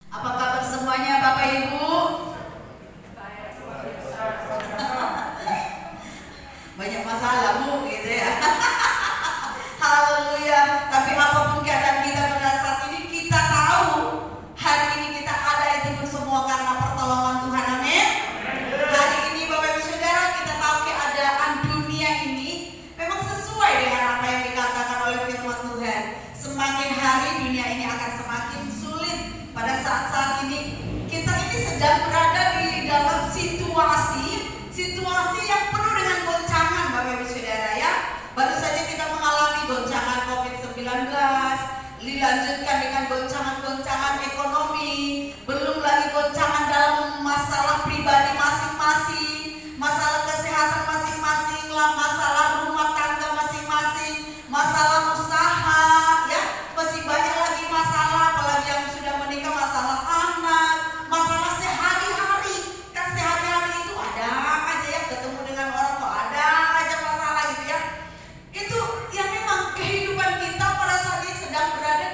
Apa kabar semuanya Bapak Ibu? Banyak masalah Bu gitu ya. Haleluya. Tapi apapun keadaan kita pada saat ini, kita tahu hari ini kita ada itu semua karena pertolongan Tuhan. Amin. Hari ini Bapak Ibu Saudara, kita tahu keadaan dunia ini memang sesuai dengan apa yang dikatakan oleh firman Tuhan. Semakin hari dunia ini akan semakin sulit. Pada saat-saat ini kita ini sedang berada di dalam situasi yang penuh dengan goncangan Bapak Ibu Saudara ya. Baru saja kita mengalami goncangan COVID-19, dilanjutkan dengan goncangan-goncangan ekonomi, belum lagi goncangan dalam masalah pribadi masing-masing, masalah kesehatan masing-masing, masalah rumah tangga masing-masing, masalah usaha ya, masih banyak lagi masalah, apalagi yang sudah menikah, masalah anak, masalah sehari-hari. Kan sehari-hari itu ada aja ya, ketemu dengan orang kok ada aja masalah gitu ya. Itu yang memang kehidupan kita pada saat ini sedang berada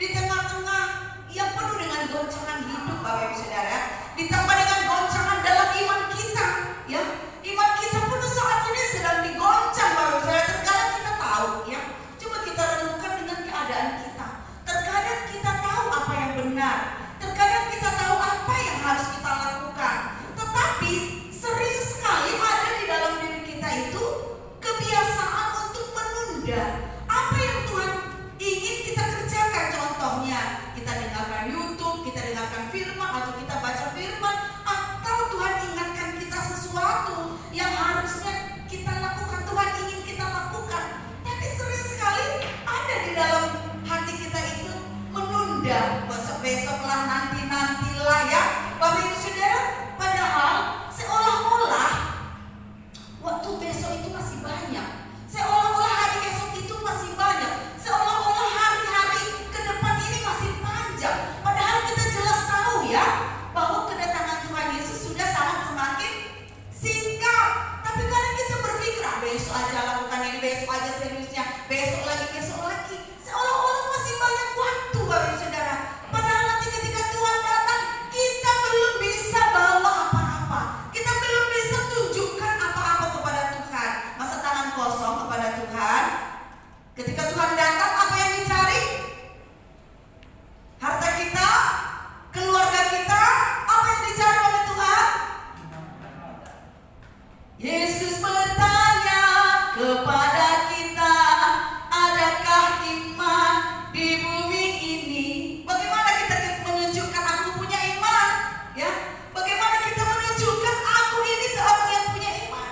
di tengah-tengah yang penuh dengan goncangan hidup Bapak Ibu Saudara. Ditambah dengan goncangan dalam iman kita ya. Iman kita pun saat ini sedang digoncang Bapak Ibu Saudara. Terkadang kita tahu ya. Coba kita renungkan dengan keadaan kita. Terkadang kita tahu apa yang benar. Terkadang kita tahu apa yang harus kita lakukan. Tetapi sering sekali ada di dalam diri kita itu kebiasaan untuk menunda apa yang Tuhan ingin kita kerjakan. Contohnya kita dengarkan YouTube, kita dengarkan firman, atau kita baca firman, atau Tuhan ingatkan kita sesuatu yang harusnya kita lakukan, Tuhan ingin kita lakukan. Tapi sering sekali ada di dalam hati kita itu menunda, besok-besok lah, nanti-nantilah ya Bapak Ibu Saudara. Padahal seolah-olah waktu besok itu masih banyak, seolah-olah hari esok itu masih banyak, seolah-olah hari-hari ke depan ini masih panjang. Padahal kita jelas tahu ya bahwa kedatangan Tuhan Yesus sudah sangat semakin singkat. Tapi kadang kita berpikir besok aja lakukan ini, besok aja seriusnya, besok lagi, seolah-olah masih banyak waktu Bapak Ibu Saudara. Padahal nanti ketika Tuhan datang, kita belum bisa bawa apa-apa, kita belum bisa tunjukkan apa-apa kepada Tuhan. Masa tangan kosong kepada Tuhan? Ketika Tuhan datang, apa yang dicari? Harta kita, keluarga kita, apa yang dicari oleh Tuhan? Yesus bertanya kepada kita, adakah iman di bumi ini? Bagaimana kita menunjukkan aku punya iman? Ya, bagaimana kita menunjukkan aku ini seorang yang punya iman?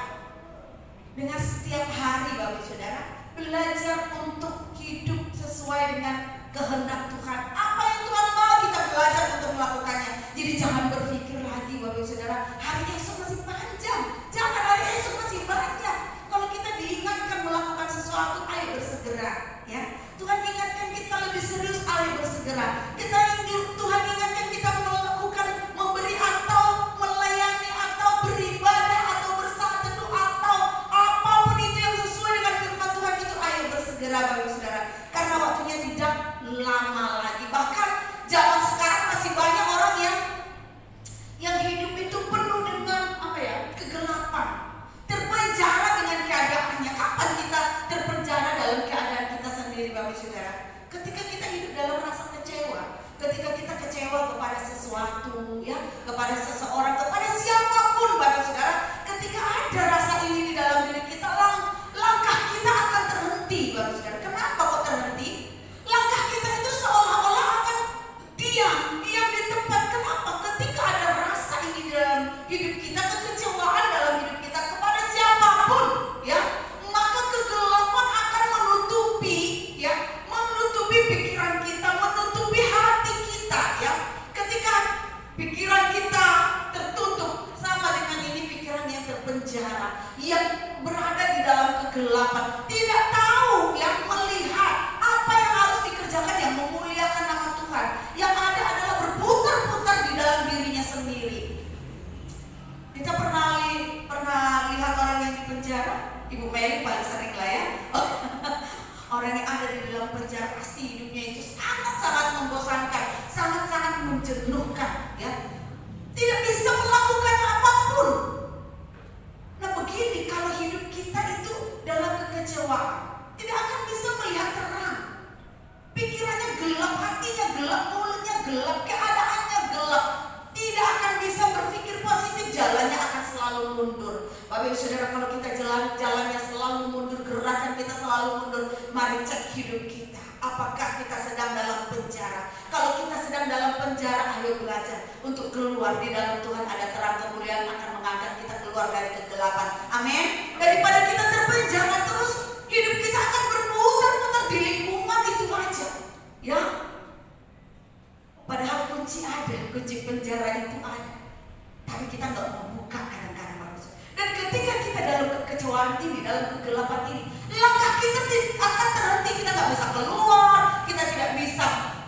Dengan setiap hari Bapak Saudara belajar untuk hidup sesuai dengan kehendak Tuhan. Apa yang Tuhan mau, kita belajar untuk melakukannya. Jadi jangan berpikir lagi Bapak Saudara, hari esok masih panjang, jangan hari esok masih banyak. Kalau kita diingatkan melakukan sesuatu, ayo bersegera ya. Tuhan ingatkan kita lebih serius, ayo bersegera. Tuhan ingatkan kita melakukan, memberi atau melayani atau beribadah atau bersaat teduh atau apapun itu yang sesuai dengan firman Tuhan itu, ayo bersegera Bapak Saudara. Karena waktunya tidak lama lagi. Bahkan zaman sekarang masih banyak orang yang hidup itu penuh dengan kegelapan, terpenjara dengan keadaannya. Kapan kita terpenjara dalam keadaan kita sendiri Bapak Saudara? Ketika kita hidup dalam rasa kecewa, ketika kita kecewa kepada sesuatu ya, kepada seseorang, kepada siapapun Bapak Saudara, ketika ada rasa ini di dalam diri kita, langkah kita akan terhenti Bapak Saudara. Kenapa kok terhenti? Langkah kita itu seolah-olah akan diam di tempat. Kenapa? Ketika ada rasa ini dalam hidup kita, kekecewaan dalam hidup kita kepada siapapun ya, maka kegelapan akan menutupi pikiran kita, menutupi hati kita ya. Ketika pikiran kita menjenuhkan, ya. Tidak bisa melakukan apapun. Nah begini, kalau hidup kita itu dalam kekecewaan, tidak akan bisa melihat terang. Pikirannya gelap, hatinya gelap, mulutnya gelap, keadaannya gelap. Tidak akan bisa berpikir positif, jalannya akan selalu mundur. Bapak Ibu Saudara, kalau kita jalannya selalu mundur, gerakan kita selalu mundur, mari cek hidup kita. Apakah kita sedang dalam penjara? Kalau kita sedang dalam penjara, ayo belajar untuk keluar. Di dalam Tuhan ada terang kemuliaan akan mengangkat kita keluar dari kegelapan. Amin. Daripada kita terpenjara terus, hidup kita akan berputar-putar di lingkungan itu aja, ya. Padahal kunci ada, kunci penjara itu ada, tapi kita nggak mau buka kadang-kadang manusia. Dan ketika kita dalam kekecewaan ini, dalam kegelapan ini, langkah kita akan terhenti. Kita nggak bisa keluar, kita tidak bisa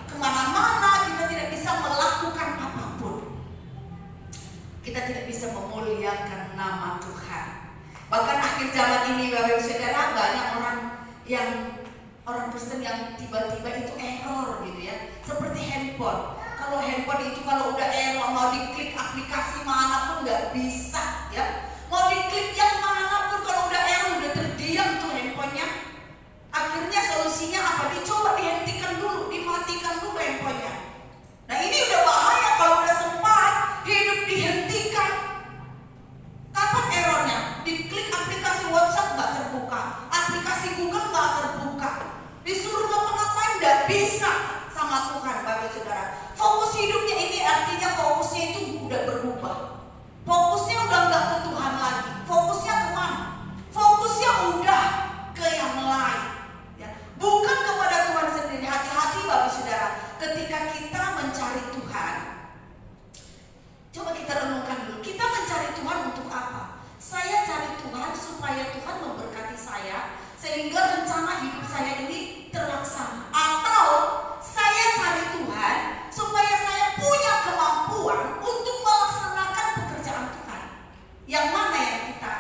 kemana-mana, kita tidak bisa melakukan apapun. Kita tidak bisa memuliakan nama Tuhan. Bahkan akhir zaman ini, Bapak Ibu Saudara, banyak orang Kristen yang tiba-tiba itu error gitu ya. Seperti handphone. Kalau handphone itu kalau udah error, mau diklik aplikasi manapun nggak bisa, ya. Mau diklik yang manapun kalau udah error, udah terdiam tuh handphonenya. Akhirnya solusinya apa? Dicoba dihentikan dulu, dimatikan dulu handphonenya. Nah ini udah bahaya kalau udah sempat hidup dihentikan. Kapan errornya? Diklik aplikasi WhatsApp nggak terbuka, aplikasi Google nggak terbuka, disuruh ngapa-ngapain nggak bisa sama Tuhan, Bapak Saudara. Fokus hidupnya ini artinya fokusnya itu udah berubah. Fokusnya udah nggak ke Tuhan lagi. Fokusnya kemana? Fokusnya udah ke yang lain, ya. Bukan kepada Tuhan sendiri. Hati-hati Bapak Saudara, ketika kita mencari Tuhan. Coba kita renungkan dulu. Kita mencari Tuhan untuk apa? Saya cari Tuhan supaya Tuhan memberkati saya, sehingga rencana hidup saya ini terlaksana. Atau saya cari Tuhan supaya saya punya kemampuan untuk melaksanakan pekerjaan Tuhan. Yang mana yang kita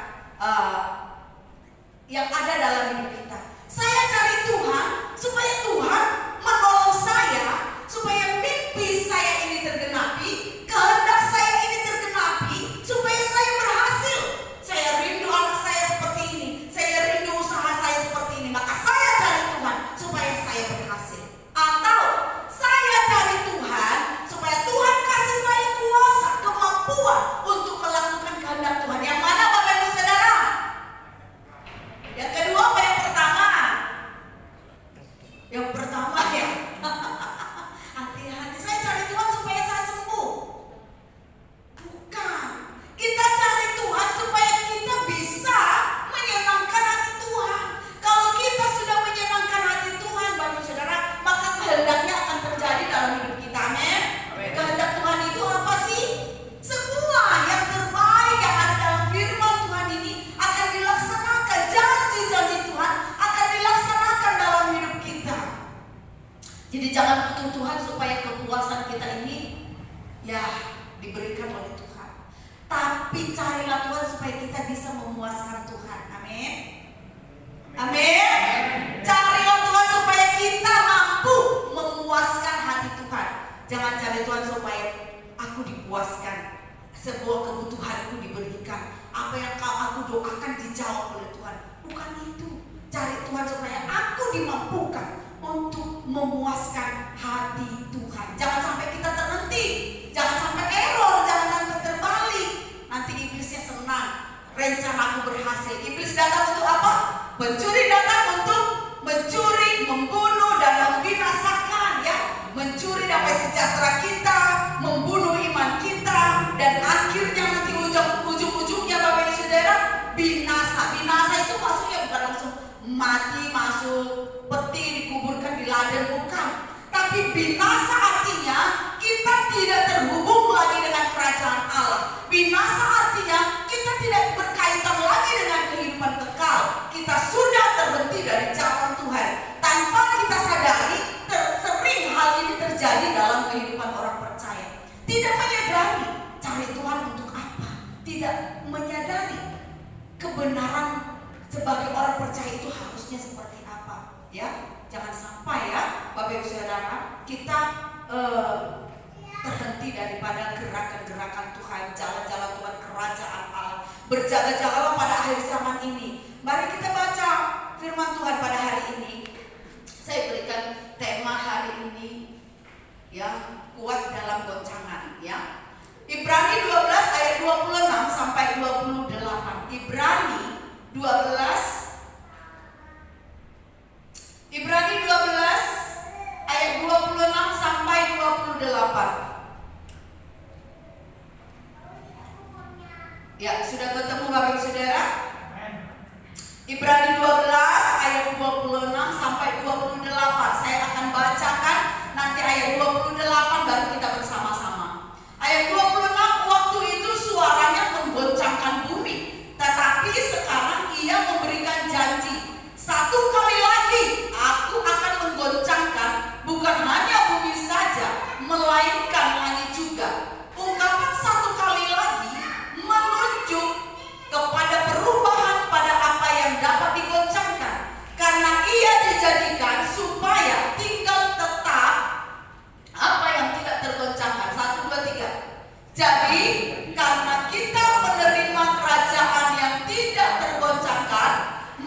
yang ada dalam hidup kita? Saya cari Tuhan supaya Tuhan menolong saya, supaya mimpi saya ini tergenapi, kehendak saya ini tergenapi, supaya saya berhasil. Saya rindu anak saya seperti ini, saya rindu usaha saya seperti ini, maka saya cari Tuhan supaya saya berhasil. Atau saya cari Tuhan supaya Tuhan kasih saya kuasa, kemampuan untuk melakukan kehendak Tuhan. Yang mana Bapak Ibu Saudara? Yang kedua apa yang pertama? Yang pertama ya. Hati-hati, saya cari Tuhan supaya saya sembuh. Bukan. Kita cari Tuhan supaya kita bisa menyenangkan hati Tuhan. Kalau kita sudah menyenangkan hati Tuhan, Bapak Saudara, maka kehendaknya akan terjadi dalam hidup kita. Amin. Kehendak Tuhan itu apa sih? Semua yang terbaik yang ada dalam firman Tuhan ini akan dilaksanakan. Janji-janji Tuhan akan dilaksanakan dalam hidup kita. Jadi jangan butuh Tuhan supaya kepuasan kita ini ya diberikan oleh Tuhan. Tapi carilah Tuhan supaya kita bisa memuaskan Tuhan. Amin. Amin. Carilah Tuhan supaya kita mampu memuaskan hati Tuhan. Jangan cari Tuhan supaya aku dipuaskan, sebuah kebutuhanku diberikan, apa yang aku doakan dijawab oleh Tuhan. Bukan itu. Cari Tuhan supaya aku dimampukan untuk memuaskan hati Tuhan. Jangan sampai kita terhenti, jangan sampai error, jangan sampai terbalik. Nanti iblisnya senang, rencanaku berhasil. Iblis datang untuk apa? Pencuri datang untuk mencuri, membunuh, dan membinasakan, ya. Mencuri damai sejahtera kita, membunuh iman kita, dan akhirnya nanti ujung-ujungnya Bapak Ibu Saudara binasa. Binasa itu maksudnya bukan langsung mati, masuk peti, dikuburkan di ladang, bukan. Tapi binasa artinya kita tidak terhubung lagi dengan kerajaan Allah. Binasa artinya kita tidak berkaitan lagi dengan kehidupan kekal. Kita sudah terhenti dari jalan Tuhan. Tanpa kita sadari, sering hal ini terjadi dalam kehidupan orang percaya. Tidak menyadari cari Tuhan untuk apa. Tidak menyadari kebenaran sebagai orang percaya itu harusnya seperti apa, ya. Jangan sampai ya Bapak Ibu Saudara kita terhenti daripada gerakan-gerakan Tuhan, jalan-jalan Tuhan, kerajaan Allah. Berjaga-jagalah pada akhir zaman ini. Mari kita baca firman Tuhan pada hari ini. Saya berikan tema hari ini yang kuat dalam goncangan, ya. Ibrani 12 ayat 26 sampai 28. Ibrani 12 ayat 26 sampai 28. Ya, sudah ketemu Bapak Ibu Saudara? Ibrani 12 ayat 26 sampai 28. Saya akan bacakan nanti ayat 28 baru kita bersama-sama. Ayat 26, waktu itu suaranya menggoncangkan bumi, tetapi sekarang ia memberikan janji, satu kali lagi aku akan menggoncangkan bukan hanya bumi saja, melainkan langit juga. Ungkapan satu kali lagi menunjuk kepada perubahan pada apa yang dapat digoncangkan, karena ia dijadikan supaya tinggal tetap apa yang tidak tergoncangkan. 1, 2, 3. Jadi karena kita menerima kerajaan yang tidak tergoncangkan,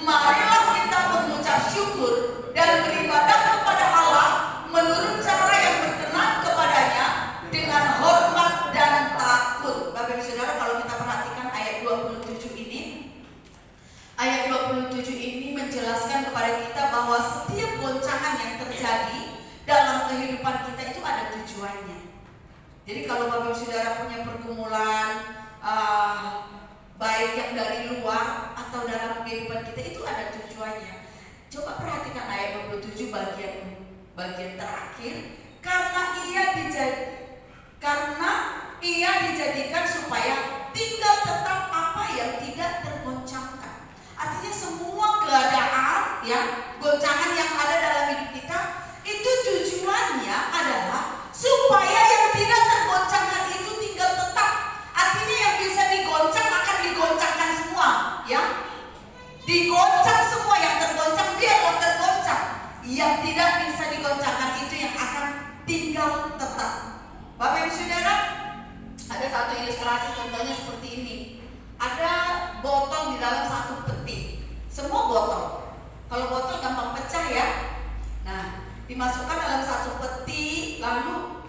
marilah kita mengucap syukur dan beribadah kepada Allah menurut cara yang berkenan kepadanya dengan hormat dan takut. Bapak Ibu Saudara, kalau kita perhatikan ayat 27 ini, ayat 27 ini menjelaskan kepada kita bahwa setiap goncangan yang terjadi dalam kehidupan kita itu ada tujuannya. Jadi kalau Bapak Ibu Saudara punya pergumulan baik yang dari luar atau dalam kehidupan kita, itu ada tujuannya. Coba perhatikan ayat 27 bagian terakhir. Karena ia dijadikan supaya tinggal tetap apa yang tidak tergoncangkan. Artinya semua keadaan, ya, goncangan yang ada dalam hidup kita itu tujuannya adalah supaya yang tidak tergoncangkan itu tinggal tetap. Artinya yang bisa digoncang akan digoncangkan semua, ya. Digoncang semua, yang tergoncang biarlah tergoncang. Yang tidak bisa digoncangkan itu yang akan tinggal tetap. Bapak Ibu Saudara, ada satu ilustrasi contohnya seperti ini. Ada botol di dalam satu peti. Semua botol. Kalau botol gampang pecah, ya. Nah, dimasukkan dalam satu peti, lalu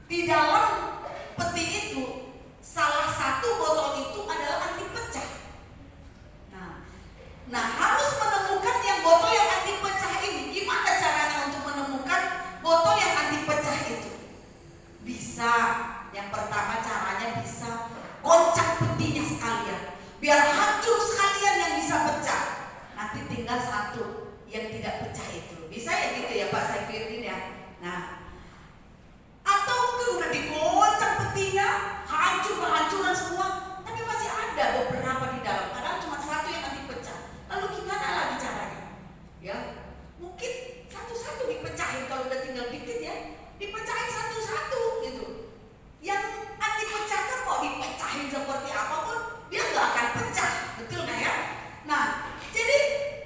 di dalam peti itu salah satu botol itu adalah anti pecah. Nah, harus menemukan yang botol yang anti pecah ini. Gimana caranya untuk menemukan botol yang anti pecah itu? Bisa. Yang pertama caranya bisa goncang petinya sekalian, biar hancur sekalian yang bisa pecah. Nanti tinggal satu yang tidak pecah itu. Bisa ya gitu ya Pak Saifirdin, ya. Nah, atau mungkin udah digoncang petinya, hancur kehancuran semua, tapi masih ada beberapa di dalam. Padahal cuma satu yang nanti pecah. Lalu gimana lagi caranya? Ya, mungkin satu-satu dipecahin. Kalau udah tinggal dikit, ya, dipecahin satu-satu gitu. Yang anti pecah kan mau dipecahin seperti apapun, dia nggak akan pecah, betul nggak ya? Nah, jadi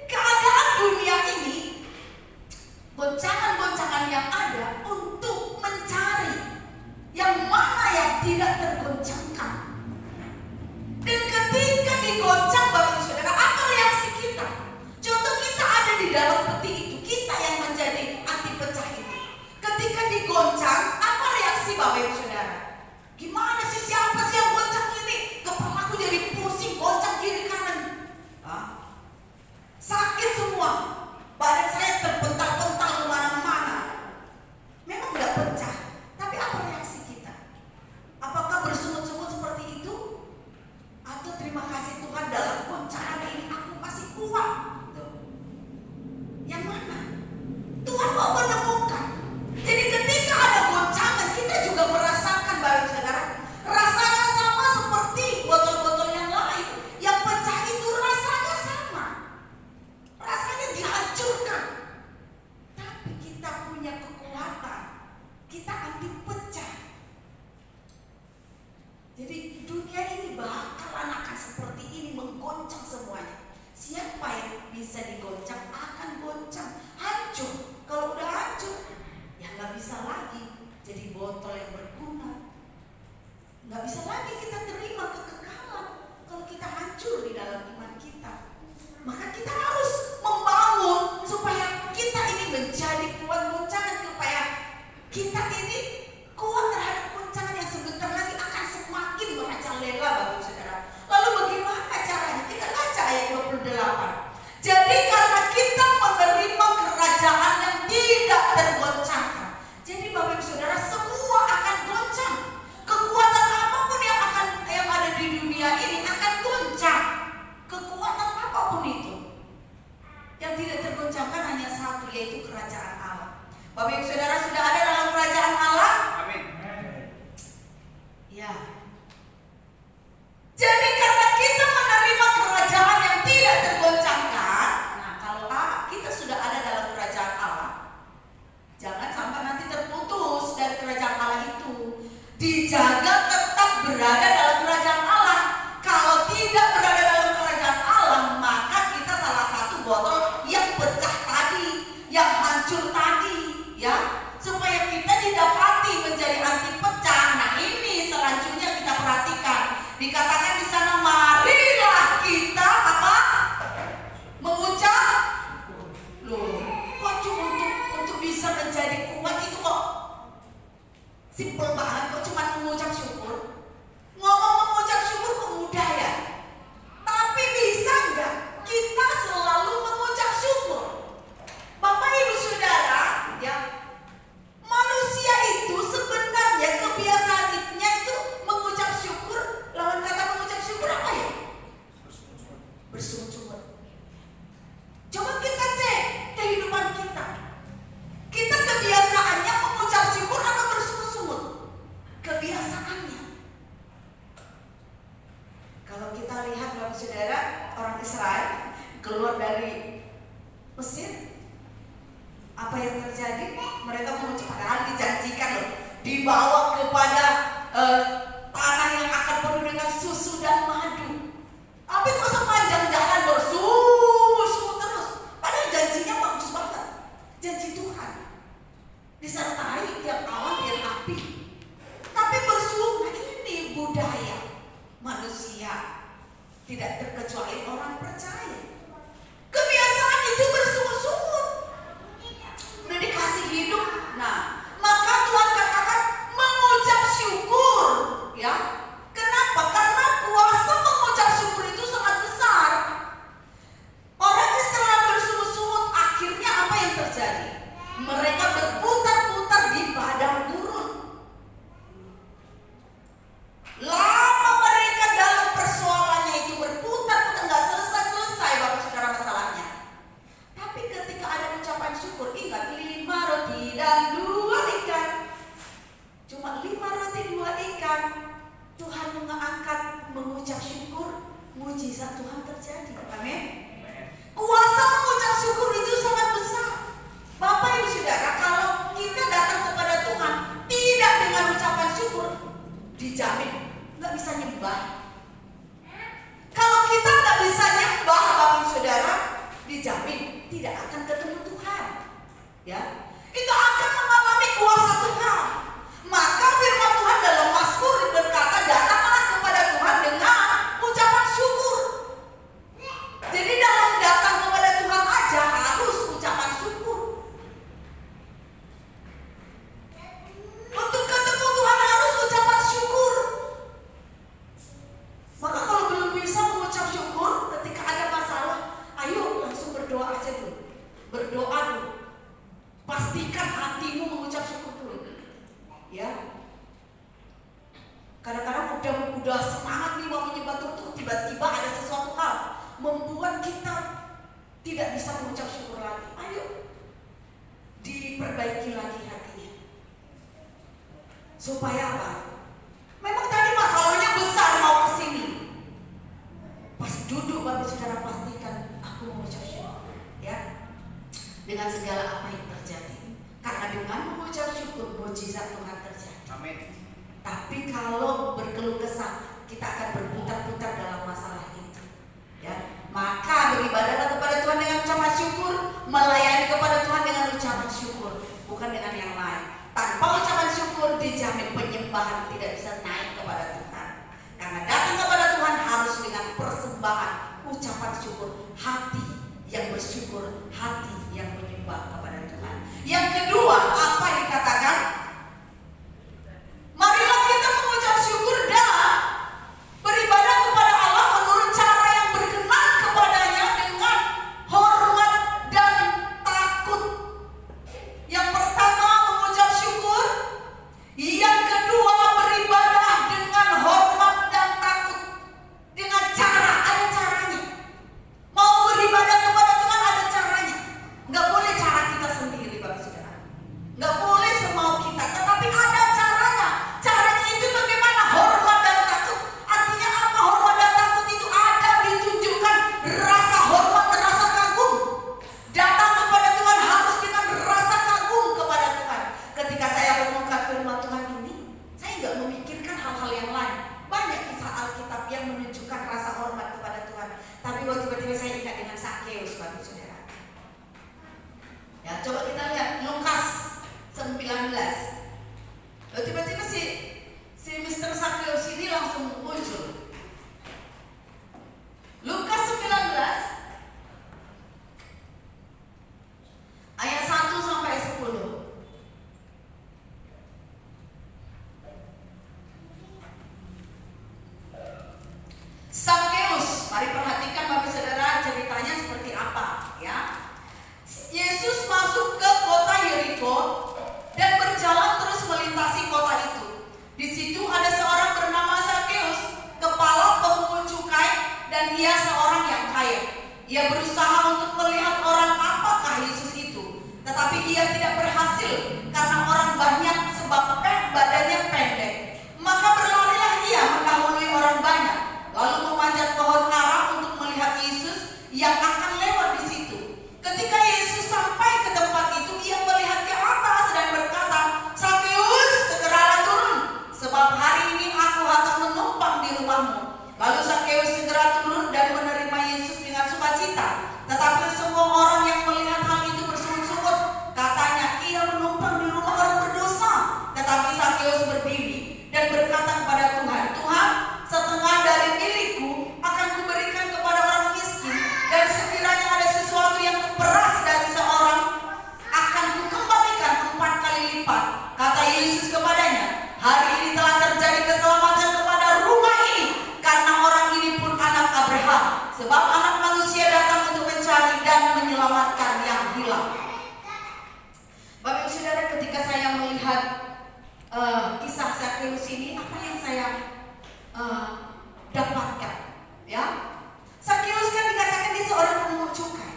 keadaan dunia ini, goncangan-goncangan yang ada untuk mencari yang mana yang tidak tergoncangkan. Dan ketika digoncang, Bapak Ibu Saudara, apa reaksi kita? Contoh, kita ada di dalam peti itu, kita yang menjadi anti pecah itu. Ketika digoncang, apa reaksi Bapak Ibu Saudara? Gimana sih, siapa sih yang goncang ini? Kepalaku jadi pusing, goncang kiri kanan. Sakit semua. Badan saya terpental-pental kemana-mana. Memang nggak pecah, tapi apa reaksi kita? Apakah bersungut-sungut seperti itu? Atau terima kasih Tuhan, dalam goncangan ini aku masih kuat? Yang mana? Tuhan mau menemukan. Jadi ketika ada goncangan, kita juga merasakan, Bapak Saudara, bisa lagi kita terima kekekalan kalau kita hancur di dalam iman kita. Maka kita harus membangun supaya kita ini menjadi kuat goncangan, supaya kita ini kuat terhadap goncangan yang sebentar lagi akan semakin merajalela, Bapak Saudara. Lalu bagaimana caranya? Kita baca ayat 28. Jadi karena kita menerima kerajaan yang tidak tergoncangkan. Jadi Bapak Saudara, semua akan goncang. Kekuatan apapun yang ada di dunia ini akan goncang. Kekuatan apapun itu, yang tidak tergoncangkan hanya satu, yaitu kerajaan Allah. Bapak Ibu Saudara sudah ada dalam kerajaan Allah? Amin. Ya. Jadi karena kita menerima kerajaan yang tidak tergoncangkan, nah kalau kita sudah ada dalam kerajaan Allah, jangan sampai nanti terputus dari kerajaan Allah itu. Dijaga tetap berada dalam kerajaan Allah. Kalau tidak berada dalam kerajaan Allah, maka kita salah satu botol yang pecah tadi, yang hancur tadi, ya, supaya kita didapati menjadi anti pecah. Nah ini selanjutnya kita perhatikan. Dikatakan di sana, marilah kita apa? Mengucap. Loh, kok cuma untuk bisa menjadi kuat itu kok simpel banget, kok cuma mengucap syukur. Ngomong mengucap syukur kok mudah ya. Tapi bisa enggak kita selalu mengucap syukur? Bapak Ibu Saudara, ya, manusia itu sebenarnya kebiasaannya itu mengucap syukur. Lawan kata mengucap syukur apa ya? Bersungut-sungut. Coba kita cek kehidupan kita. Kita kebiasaannya mengucap syukur atau bersungut-sungut? Kebiasaannya. Kalau kita lihat Bapak Saudara, orang Israel keluar dari Mesir, apa yang terjadi? Mereka mengucap, padahal dijanjikan loh, dibawa kepada tanah yang akan penuh dengan susu dan madu. Tapi kok sepanjang jalan bersungut-sungut terus? Padahal janjinya bagus banget, janji Tuhan disertai tiap awan tiap api. Tapi bersungut, ini budaya manusia, tidak terkecuali orang percaya. Kebiasaan itu bersungut-sungut. Udah dikasih hidup, nah maka Tuhan katakan mengucap syukur, ya. Kenapa? Karena kuasa mengucap syukur itu sangat besar. Orang Israel bersungut-sungut, akhirnya apa yang terjadi? Mereka berputar-putar di padang gurun. Lama mereka dalam persoalannya itu berputar-putar, nggak selesai-selesai Bapak Saudara masalahnya. Tapi ketika ada ucapan syukur, ingat 5 roti dan 2 ikan. Cuma 5 roti 2 ikan. Tuhan mengangkat mengucap syukur, mujizat Tuhan terjadi. Amin. Kuasa mengucap syukur itu sangat besar. Bapak Ibu Saudara, kalau kita datang kepada Tuhan tidak dengan ucapan syukur, dijamin nggak bisa nyembah. Kalau kita nggak bisa nyembah, Bapak Saudara, dijamin tidak akan ketemu Tuhan. Ya, itu akan mengalami kuasa Tuhan. Maka firman Tuhan dalam Mazmur berkata, datanglah kepada Tuhan dengan ucapan syukur. Jadi dalam datang kepada Tuhan aja harus ucapan syukur. Untuk ketemu Tuhan harus ucapan syukur. Maka kalau belum bisa mengucap syukur ketika ada masalah, ayo langsung berdoa aja dulu. Berdoa dulu. Pastikan hatimu mengucap syukur dulu. Ya. Kadang-kadang udah semangat nih mau menyembah Tuhan, tiba-tiba ada sesuatu hal membuat kita tidak bisa mengucap syukur lagi. Ayo diperbaiki lagi hatinya. Supaya apa? Memang tadi masalahnya besar mau kesini. Pas duduk Bapak Saudara pastikan aku mengucap syukur, ya, dengan segala apa yang terjadi. Karena dengan mengucap syukur mujizat Tuhan terjadi. Amin. Tapi kalau berkeluh kesah, kita akan berputar-putar dalam masalah itu, ya. Maka beribadahlah kepada Tuhan dengan ucapan syukur, melayani kepada Tuhan dengan ucapan syukur, bukan dengan yang lain. Tanpa ucapan syukur dijamin penyembahan tidak bisa naik kepada Tuhan. persembahan, ucapan syukur, hati yang bersyukur, hati yang menyembah kepada Tuhan. Yang kedua, apa dikatakan? Marilah kita mengucap syukur dan beribadah kepada Allah menurut cara yang berkenan kepadanya dengan hormat dan takut. Yang pertama mengucap syukur, yang kedua beribadah dengan hormat dan takut. Dengan cara, ada caranya. Mau beribadah kepada Tuhan ada caranya. Nggak boleh cara kita sendiri, Bapak Saudara. Nggak boleh semau kita, tetapi ada caranya. Caranya itu bagaimana? Hormat dan takut. Artinya apa? Hormat dan takut itu ada ditunjukkan rasa hormat dan rasa kagum. Datang kepada Tuhan harus dengan rasa kagum kepada Tuhan. Ketika saya merenungkan firman Tuhan ini, saya nggak memikirkan hal-hal yang lain. Banyak kisah Alkitab yang menunjukkan rasa hormat kepada Tuhan. Tapi waktu tiba-tiba saya ingat dengan Zakheus, Bapak Saudara. Ya, coba kita lihat Lukas 19. Tiba-tiba si Mr. Zakheus ini langsung muncul. Lukas 19 ayat 1 sampai 10. Zakheus, mari perhatikan Bapak Saudara ceritanya seperti apa ya. Yesus masuk ke kota Yeriko dan berjalan terus melintasi kota itu. Di situ ada seorang bernama Zakheus, kepala pemungut cukai, dan ia seorang yang kaya. Ia berusaha untuk melihat orang apakah Yesus itu, tetapi ia tidak berhasil karena orang banyak sebab badannya pendek. Maka berlarilah ia mendahului orang banyak, lalu memanjat pohon ara untuk melihat Yesus yang akan lewat di situ. Ketika Yesus sampai ke tempat itu, ia melihat ke atas dan berkata, "Zakheus, segeralah turun, sebab hari ini aku harus menumpang di rumahmu." Lalu Zakheus segera turun dan menerima Yesus dengan sukacita. Tetapi semua orang yang melihat hal itu bersungut-sungut, katanya, "Ia menumpang di rumah orang berdosa." Tetapi Zakheus berdiri dan berkata kepada Tuhan, "Tuhan, setengah dari milikku akan kuberikan kepada orang miskin, dan sekiranya ada sesuatu yang kuperas dari seorang, akan kukembalikan 4 kali lipat." Kata Yesus kepadanya, "Hari ini telah terjadi keselamatan kepada rumah ini, karena orang ini pun anak Abraham. Sebab Anak Manusia datang untuk mencari dan menyelamatkan yang hilang." Bapak Ibu Saudara, ketika saya melihat kisah Zakheus ini, apa yang saya dapatkan? Ya, Zakheus kan dikatakan dia seorang pemungut cukai,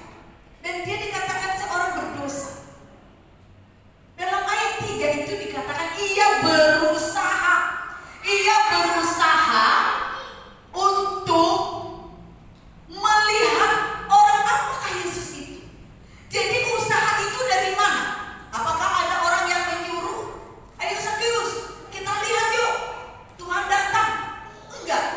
dan dia dikatakan seorang berdosa. Dalam ayat 3 itu dikatakan ia berusaha untuk melihat orang apakah Yesus itu. Jadi usaha itu dari mana? Apakah ada orang yang menyuruh, "Ayo Zakheus, kita lihat yuk, Tuhan datang"? Enggak.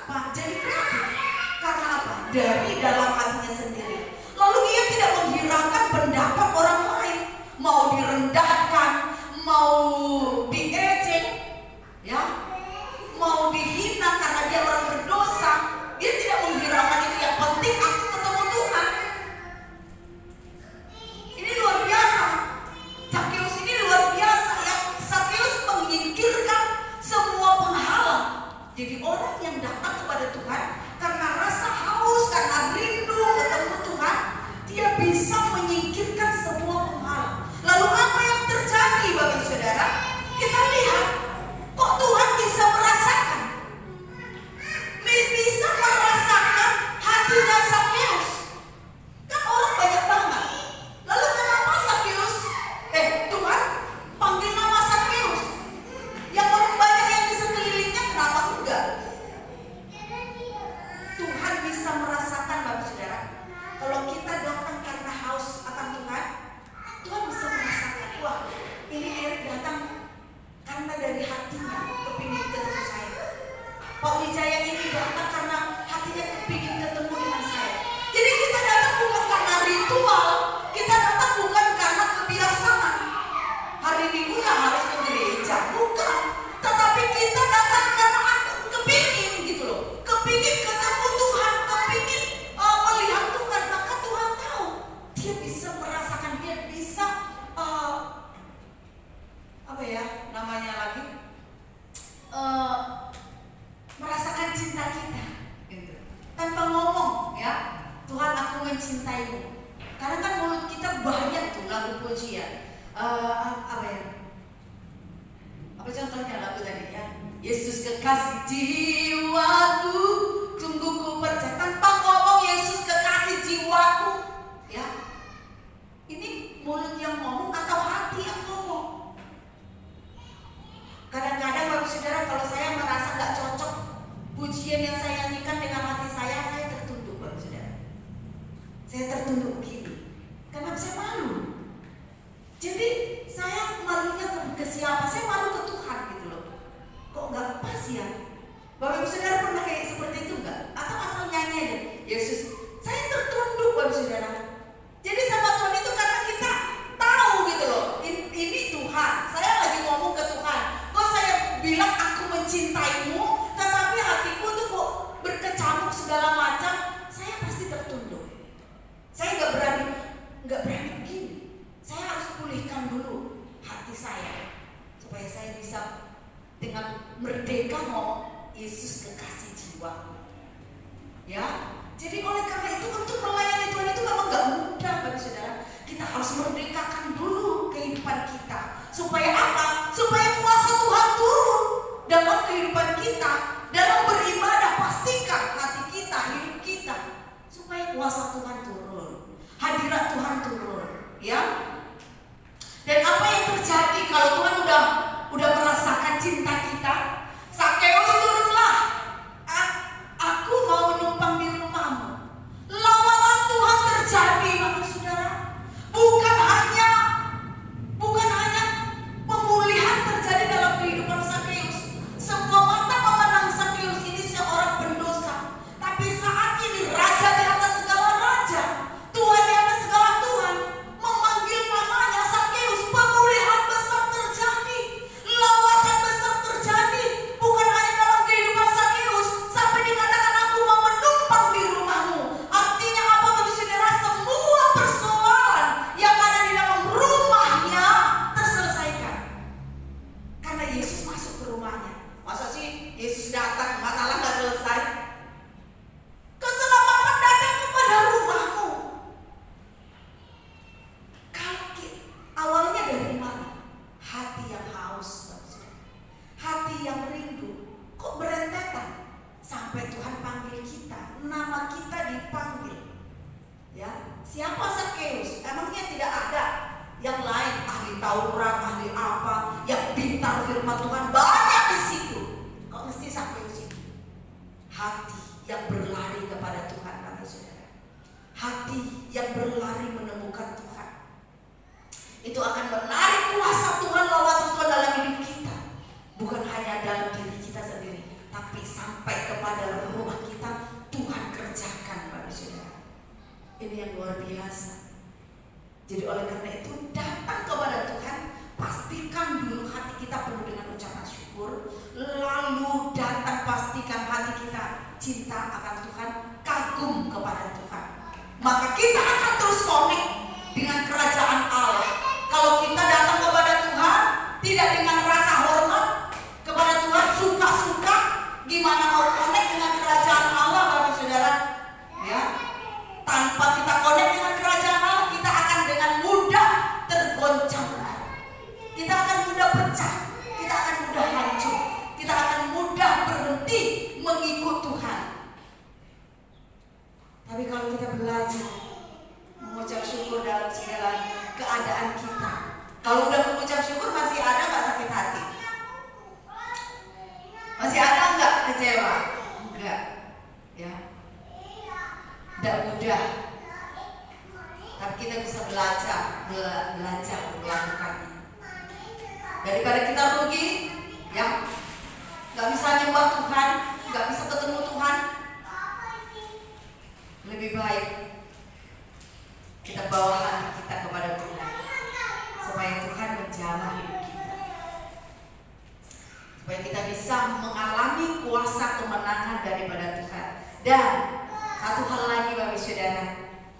apa? Jadi kreatif. Karena apa? Dari dalam hatinya sendiri. Lalu ia tidak menghiraukan pendapat orang lain, mau direndahkan, mau diejek, ya, mau dihina karena dia orang berdosa. Dia tidak menghiraukan itu. Yang penting aku ketemu Tuhan. Ini luar biasa. Zakeus ini luar biasa. Ya, Zakeus menyingkirkan semua penghalang. Jadi orang yang datang kepada Tuhan karena rasa haus, karena rindu ketemu Tuhan, dia bisa menyingkirkan semua penghalang. Lalu apa yang terjadi, Bapak Saudara? Kita lihat, kok Tuhan bisa merasakan? Bisa merasakan hatinya Zakeus. Kan orang banyak banget. Lalu kenapa Zakeus? Tuhan panggil nama Zakeus. Yang orang banyak yang di sekelilingnya, kenapa enggak? Tuhan bisa merasakan, Bapak Saudara. Kalau kita datang karena haus akan Tuhan, Tuhan bisa merasakan, wah, ini Erik datang karena dari hatinya kepingin ketemu saya. Pak Wijaya ini datang karena hatinya kepingin ketemu dengan saya. Jadi kita datang bukan karena ritual, kita datang bukan karena kebiasaan. Hari Minggu ya harus ke gereja, bukan. Tetapi kita datang karena aku kepingin gitu loh. Kepingin ketemu Tuhan, kepingin melihat Tuhan. Maka Tuhan tahu, dia bisa merasakan, dia bisa apa ya namanya lagi, merasakan cinta kita gitu. Tanpa ngomong ya, Tuhan aku mencintaimu. Karena kan mulut kita banyak tuh lagu pujian. Apa ya? Apa contohnya lagu tadi ya? Yesus kekasih jiwaku, sungguh ku percaya. Tanpa ngomong Yesus kekasih jiwaku, ya. Ini mulut yang ngomong atau hati yang ngomong? Kadang-kadang Bapak Saudara, kalau saya merasa nggak cocok pujian yang saya nyanyikan dengan hati saya tertunduk, Bapak Saudara. Saya tertunduk begini karena saya malu. Jadi saya malunya ke siapa? Saya malu ke Tuhan gitu loh. Kok nggak pas ya? Bapak Saudara pernah kayak seperti itu nggak? Atau asal nyanyi aja? Yesus, saya tertunduk, Bapak Saudara. Jadi sama Tuhan itu karena kita tahu gitu loh. Ini Tuhan. Saya lagi ngomong ke Tuhan. Kok saya bilang aku mencintaimu, tetapi hatiku tuh kok berkecamuk segala macam. Saya pasti tertunduk. Saya nggak berani begini. Saya harus pulihkan dulu hati saya supaya saya bisa dengan merdeka ngomong Yesus kekasih jiwa. Ya, jadi oleh karena itu untuk melayani Tuhan itu memang nggak mudah, Bapak Saudara. Kita harus merdekakan dulu kehidupan kita. Supaya apa? Supaya kuasa Tuhan turun dalam kehidupan kita. Dalam beribadah pastikan hati kita, hidup kita, supaya kuasa Tuhan turun, hadirat Tuhan turun, ya. Dan apa yang terjadi kalau Tuhan udah merasakan cinta kita? Zakeus turunlah. Aku mau menumpang di rumahmu. Lawatan Tuhan terjadi, Bapak Saudara. Bukan hanya pemulihan terjadi dalam kehidupan Zakeus. Semua mata memandang Zakeus ini seorang pendosa. Tapi saat ini raja di atas segala raja, Tuhan di atas segala Tuhan, memanggil namanya Zakeus. Pemulihan besar terjadi, lawatan besar terjadi. Bukan hanya dalam kehidupan Zakeus, sampai dikatakan aku mau menumpang di rumahmu. Artinya apa, Bapak Saudara? Semua persoalan yang ada di dalam rumahnya terselesaikan karena Yesus masuk ke rumahnya. Masa sih Yesus datang masalah nggak selesai? Keselamatan datang kepada rumahmu. Awalnya dari mana? Hati yang haus, Bapak Saudara. Hati yang rindu. Kok berentetan? Sampai Tuhan panggil kita, nama kita dipanggil. Ya, siapa Zakeus? Emangnya tidak ada yang lain, ahli Taurat, ahli apa, yang pintar firman Tuhan banyak di situ. Kok mesti Zakeus itu? Hati yang berlari kepada Tuhan, Bapak Saudara. Hati yang berlari menemukan Tuhan. Itu akan menarik kuasa Tuhan, lawatan Tuhan dalam hidup kita. Bukan hanya dalam diri kita sendiri, tapi sampai kepada roh Ini yang luar biasa. Jadi oleh karena itu datang kepada Tuhan, pastikan dulu hati kita penuh dengan ucapan syukur. Lalu datang pastikan hati kita cinta akan Tuhan, kagum kepada Tuhan. Maka kita akan terus connect dengan kerajaan Allah. Kalau kita datang kepada Tuhan tidak dengan rasa hormat kepada Tuhan, suka-suka, gimana mau connect dengan kerajaan Allah, Bapak Saudara? Ya, tanpa kita connect dengan kerajaan Allah, kita akan dengan mudah tergoncangkan. Kita akan mudah pecah, kita akan mudah hancur, kita akan mudah berhenti mengikut Tuhan. Tapi kalau kita belajar mengucap syukur dalam segala keadaan kita, kalau udah mengucap syukur masih ada nggak sakit hati? Masih ada nggak kecewa? Enggak, ya. Tidak mudah. Tapi kita bisa belajar melakukannya. Daripada kita rugi, ya, nggak bisa nyembah Tuhan, nggak bisa ketemu Tuhan, lebih baik kita bawa hati kita kepada Tuhan, supaya Tuhan menjamah hidup kita, supaya kita bisa mengalami kuasa kemenangan daripada Tuhan. Dan satu hal lagi Bapak Saudara,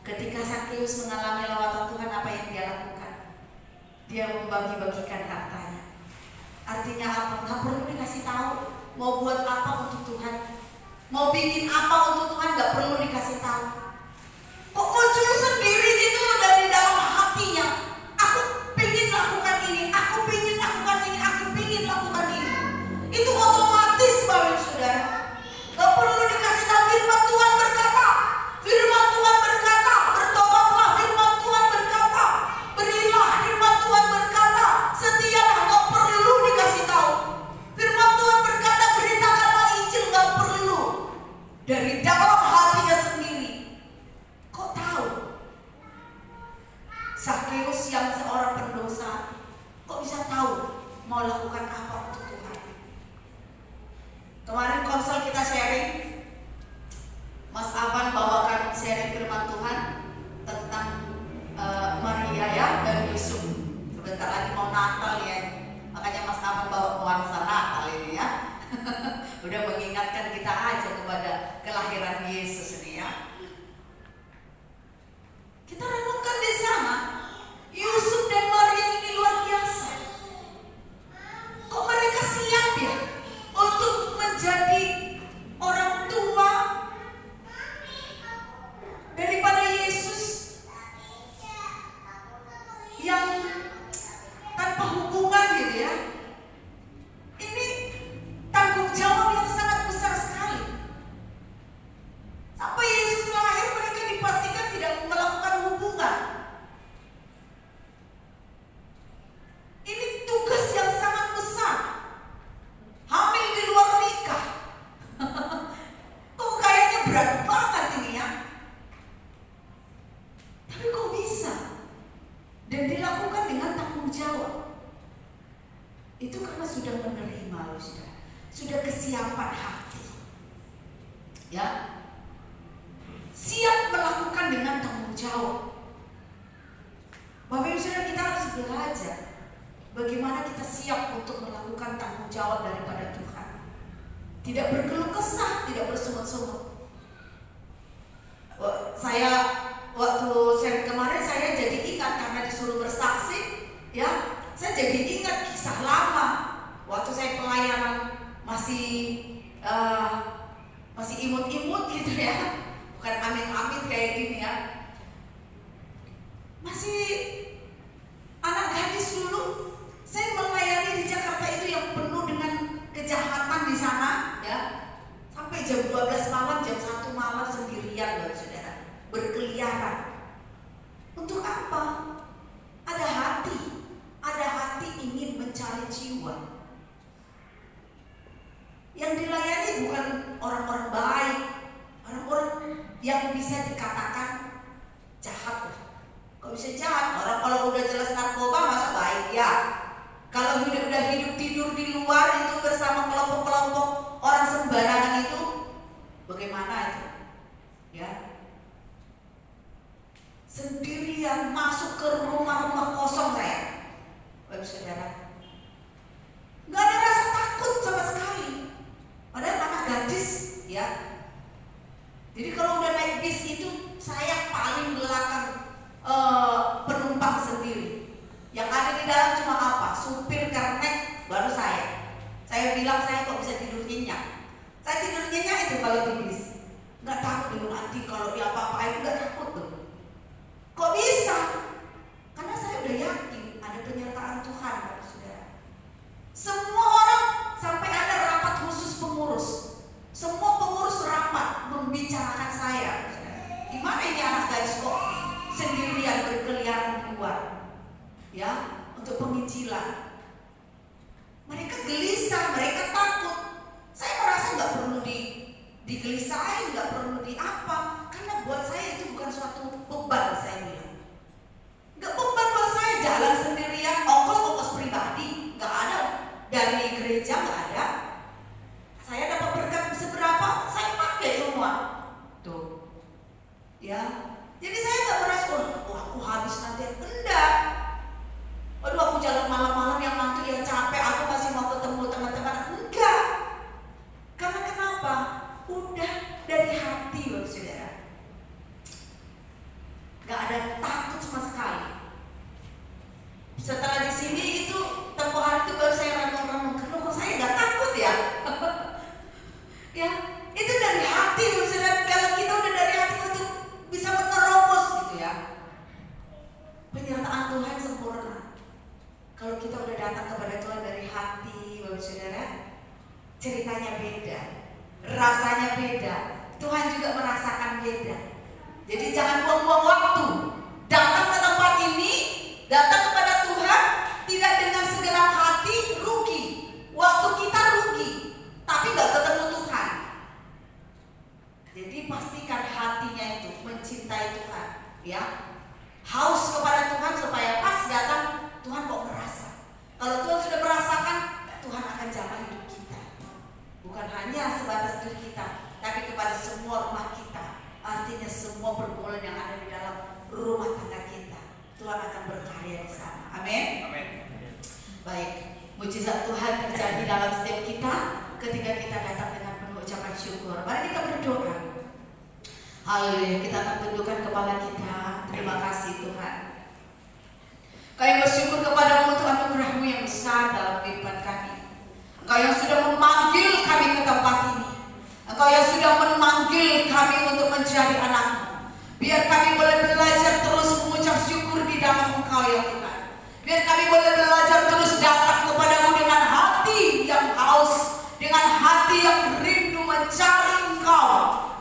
ketika Zakheus mengalami lawatan Tuhan, apa yang dia lakukan? Dia membagi-bagikan hartanya. Artinya apa? Gak perlu dikasih tahu mau buat apa untuk Tuhan, mau bikin apa untuk Tuhan, gak perlu dikasih tahu. Kok muncul sendiri gitu dari dalam hatinya, aku pengen lakukan ini, aku pengen lakukan ini, aku pengen lakukan ini. Itu otomatis Bapak Saudara. Gak perlu dikasih tahu. Firman Tuhan berkata, bertobatlah. Firman Tuhan berkata, berilah. Firman Tuhan berkata, setialah. Gak perlu dikasih tahu. Firman Tuhan berkata, beritakanlah Injil. Gak perlu. Dari dalam hatinya sendiri. Kok tahu? Zakheus yang seorang pendosa, kok bisa tahu mau lakukan apa untuk Tuhan? Kemarin konsel kita sharing, Mas Avan bawakan sharing firman Tuhan tentang Maria ya dan Yusuf. Sebentar lagi mau Natal ya, makanya Mas Avan bawa nuansa Natal ini ya. Udah mengingatkan kita aja kepada kelahiran Yesus ini ya. Kita renungkan di sana, Yusuf dan Maria ini luar biasa. Kok mereka siap ya untuk menjadi orang tua daripada Yesus yang tanpa hubungan gitu ya. Ini tanggung jawab yang sangat besar sekali. Sampai Yesus lahir mereka dipastikan tidak melakukan hubungan. Ini tugas yang sangat besar. Hamil di luar nikah. Kok kayaknya berat banget ini ya. Tapi kok bisa? Dan dilakukan dengan tanggung jawab. Itu karena sudah menerima, sudah kesiapan hati. Ya. Siap melakukan dengan tanggung jawab. Bapak Ibu Saudara, kita harus belajar bagaimana kita siap untuk melakukan tanggung jawab daripada Tuhan. Tidak berkeluh kesah, tidak bersungut-sungut. Saya waktu sharing kemarin saya jadi ingat karena disuruh bersaksi, ya, saya jadi ingat kisah lama waktu saya pelayanan masih imut-imut gitu ya, bukan amin-amin kayak gini ya, masih anak gadis dulu. Saya melayani di Jakarta itu yang penuh dengan kejahatan di sana, ya, sampai jam 12 malam, jam 1 malam sendirian, Bapak Saudara, berkeliaran. Untuk apa? Ada hati ingin mencari jiwa. Yang dilayani bukan orang-orang baik, orang-orang yang bisa dikatakan jahat. Kok bisa jahat? Orang kalau udah jelas narkoba masa baik ya? Kalau udah hidup tidur di luar itu bersama kelompok-kelompok orang sembarangan itu, bagaimana itu? Ya. ya. Jadi kalau udah naik bis itu saya paling belakang penumpang sendiri. Yang ada di dalam cuma apa? Supir, kernet, baru saya. Saya bilang saya kok bisa tidur nyenyak. Saya tidur nyenyak itu kalau di bis. Nggak takut dulu nanti kalau dia apa-apain, nggak takut tuh. Kok bisa? Karena saya udah yakin ada penyertaan Tuhan, saudara. Semua orang sampai ada rapat khusus pengurus. Semua pengurus rapat membicarakan saya. Gimana ini anak gadis kok sendirian berkeliaran keluar, ya, untuk penginjilan. Mereka gelisah, mereka takut. Saya merasa nggak perlu digelisahin, nggak perlu apa, karena buat saya itu bukan suatu beban. Saya bilang, nggak beban buat saya jalan sendirian, ongkos pribadi, nggak ada dari gereja, nggak ada. Saya dapat berkat seberapa, saya pakai semua, tuh, ya. Jadi saya nggak merasa, oh aku habis nanti, enggak. Aduh aku jalan malam-malam yang nanti yang capek, aku masih mau ketemu teman-teman, enggak. Karena kenapa? Udah dari hati, loh saudara. Gak ada takut sama sekali. Setelah di sini itu tempoh hari itu baru saya renung-renung, kok saya gak takut ya? Ya, itu dari hati, loh saudara. Kalau kita udah dari hati itu bisa menerobos gitu ya. Penyertaan Tuhan sempurna. Kalau kita udah datang kepada Tuhan dari hati, loh saudara, ceritanya beda, rasanya beda, Tuhan juga merasakan beda. Jadi jangan buang-buang waktu. Datang ke tempat ini, datang kepada Tuhan tidak dengan segenap hati, rugi. Waktu kita rugi, tapi gak ketemu Tuhan. Jadi pastikan hatinya itu mencintai Tuhan, ya. Haus kepada Tuhan supaya pas datang Tuhan kok merasa. Kalau Tuhan sudah merasakan, Tuhan akan jamah hidup kita. Bukan hanya sebatas diri kita, tapi kepada semua rumah kita. Artinya semua pergumulan yang ada di dalam rumah tangga kita, Tuhan akan berkarya di sana. Amin. Amin. Baik, mujizat Tuhan terjadi dalam setiap kita ketika kita datang dengan penuh ucapan syukur. Mari kita berdoa. Haleluya, kita akan tundukkan kepala kita. Terima kasih Tuhan. Kami bersyukur kepadamu Tuhan, anugerah-Mu yang besar dalam kehidupan kami. Engkau yang sudah memanggil kami ke tempat ini. Engkau yang sudah memanggil kami untuk menjadi anak-Mu. Biar kami boleh belajar terus mengucap syukur di dalam Engkau ya Tuhan. Biar kami boleh belajar terus datang kepadamu dengan hati yang haus, dengan hati yang rindu mencari Engkau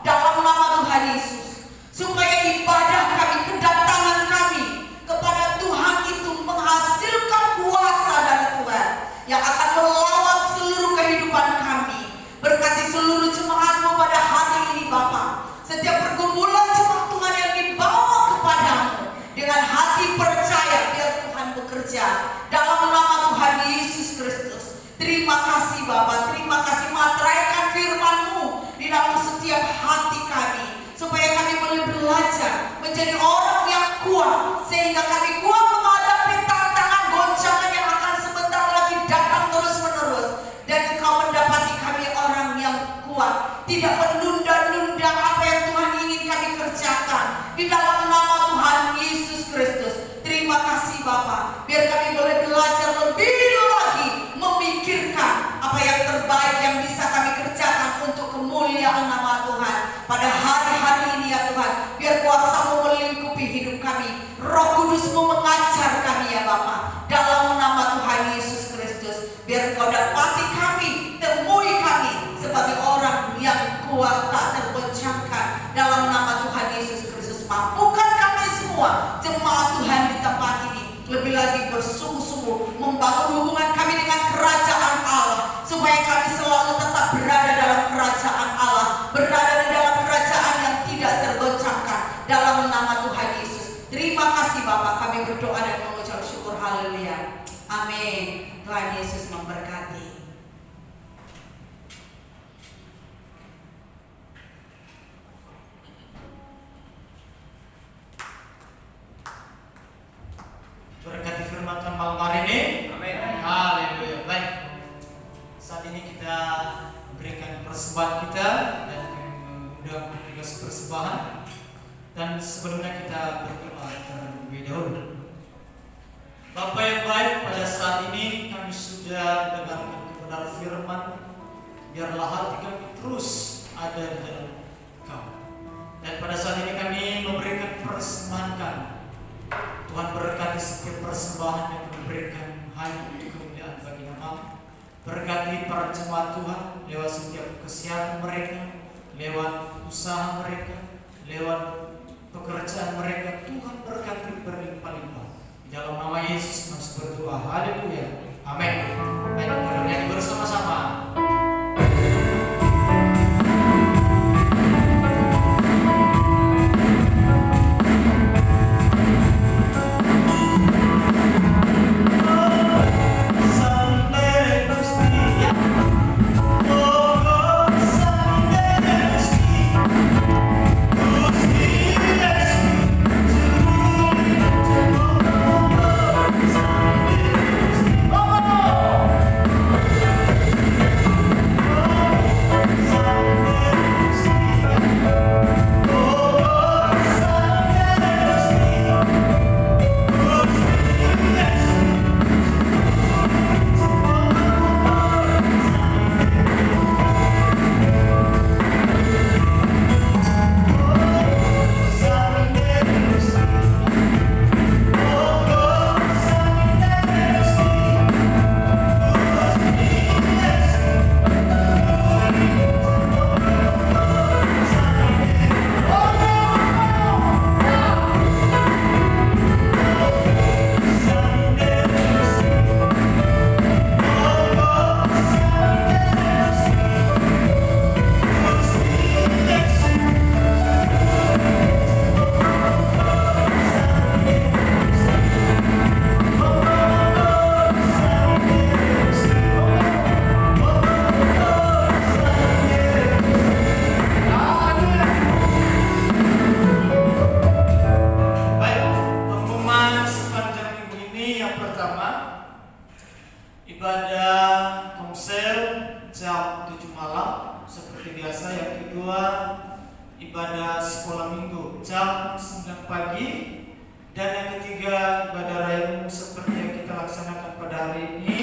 dalam nama Tuhan Yesus. Supaya ibadah kami, kedatangan kami kepada Tuhan itu menghasilkan kuasa dari Tuhan yang akan melawat seluruh kehidupan kami. Berkati seluruh jemaat-Mu pada hari ini Bapa. Setiap pergumulan jemaat Tuhan yang dibawa kepadamu dengan hati percaya, biar Tuhan bekerja dalam nama Tuhan Yesus Kristus. Terima kasih Bapa, terima kasih materaikan firman-Mu di dalam setiap hati kami, supaya kami boleh belajar menjadi orang yang kuat, sehingga kami kuat menghadapi tantangan goncangan yang akan sebentar lagi datang terus menerus. Dan Engkau mendapati kami orang yang kuat, tidak menunda-nunda apa yang Tuhan ingin kami kerjakan di dalam nama Tuhan Yesus Kristus. Terima kasih Bapa, biar kami boleh belajar lebih lagi memikirkan apa yang terbaik yang bisa kami kerjakan untuk kemuliaan nama Tuhan pada hari-hari ini ya Tuhan. Biar kuasa-Mu melingkupi hidup kami, Roh Kudus-Mu mengajar kami ya Bapa, dalam nama Tuhan Yesus Kristus. Biar Engkau dapati kami, temui kami sebagai orang yang kuat tak tergoncangkan dalam nama Tuhan Yesus Kristus. Mampukan kami semua jemaat Tuhan di tempat ini lebih lagi bersungguh-sungguh membangun hubungan kami dengan kerajaan Allah, supaya kami selalu tetap berada dalam kerajaan Allah, berada di dalam kerajaan yang tidak tergoncangkan dalam nama Tuhan Yesus. Terima kasih Bapa, kami berdoa dan mengucap syukur. Haleluya. Amin. Tuhan Yesus memberkati. Berkati firman Tuhan malam hari ini. Amin. Haleluya. Baik. Saat ini kita berikan persembahan kita dan mengundang tugas persembahan. Dan sebelumnya kita berdoa terlebih dahulu. Bapa yang baik, pada saat ini kami sudah mendengarkan kebenaran firman. Biarlah hati kami terus ada di dalam Kau. Dan pada saat ini kami memberikan persembahan kami. Tuhan berkati setiap persembahan yang diberikan hanya untuk kemuliaan bagi nama. Berkati para jemaat Tuhan lewat setiap kesiapan mereka, lewat usaha mereka, lewat pekerjaan mereka. Tuhan berkati berlimpah-limpah. Di dalam nama Yesus kami berdoa. Haleluya. Amin. Baik, kita nyanyi bersama-sama. Ibadah komsel jam 7 malam seperti biasa. Yang kedua, ibadah sekolah minggu jam 9 pagi. Dan yang ketiga, ibadah raya umum seperti yang kita laksanakan pada hari ini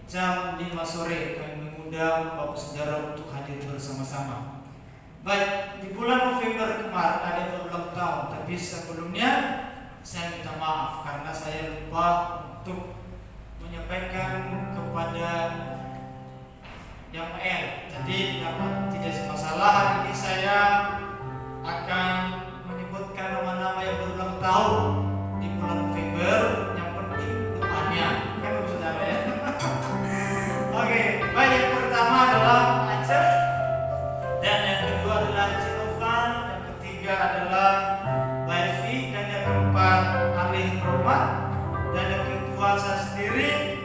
jam 5 sore. Kami mengundang Bapak Saudara untuk hadir bersama-sama. Baik, di bulan November kemarin ada berulang tahun, tapi sebelumnya saya minta maaf karena saya lupa untuk menyampaikan kepada yang L. Jadi tidak masalah, hari ini saya akan menyebutkan nama-nama yang berulang tahun di bulan November. Yang penting doanya, kan saudara ya. Oke, baik, yang pertama adalah Aceh, dan yang kedua adalah Cinovan, yang ketiga adalah Baifi, dan yang keempat Alih Romat, dan yang kedua saya sendiri,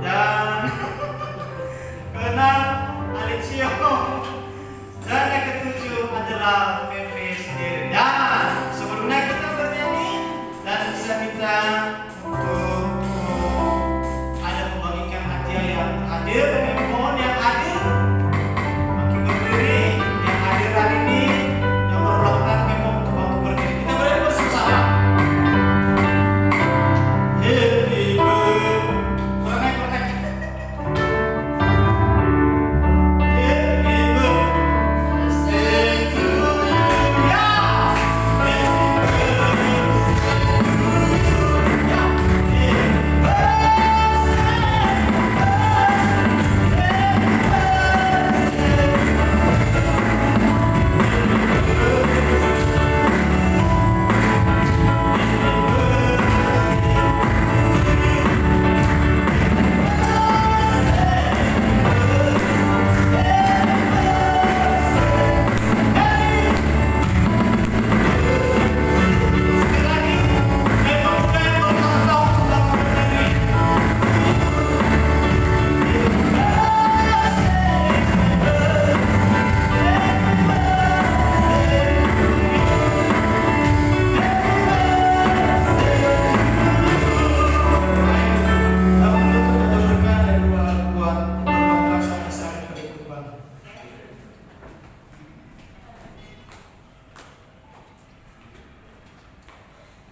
dan keenam Alicio, dan yang ketujuh adalah PP sendiri. Dan sebelumnya kita bernyanyi dan bisa minta untuk ada membagikan hadiah yang hadir. Kami mohon yang hadir makin berdiri, yang hadir hari ini, yang berulang tahun kami mohon untuk bantu berdiri. Kita berdiri bersama-sama. Happy birthday. Happy birthday to you.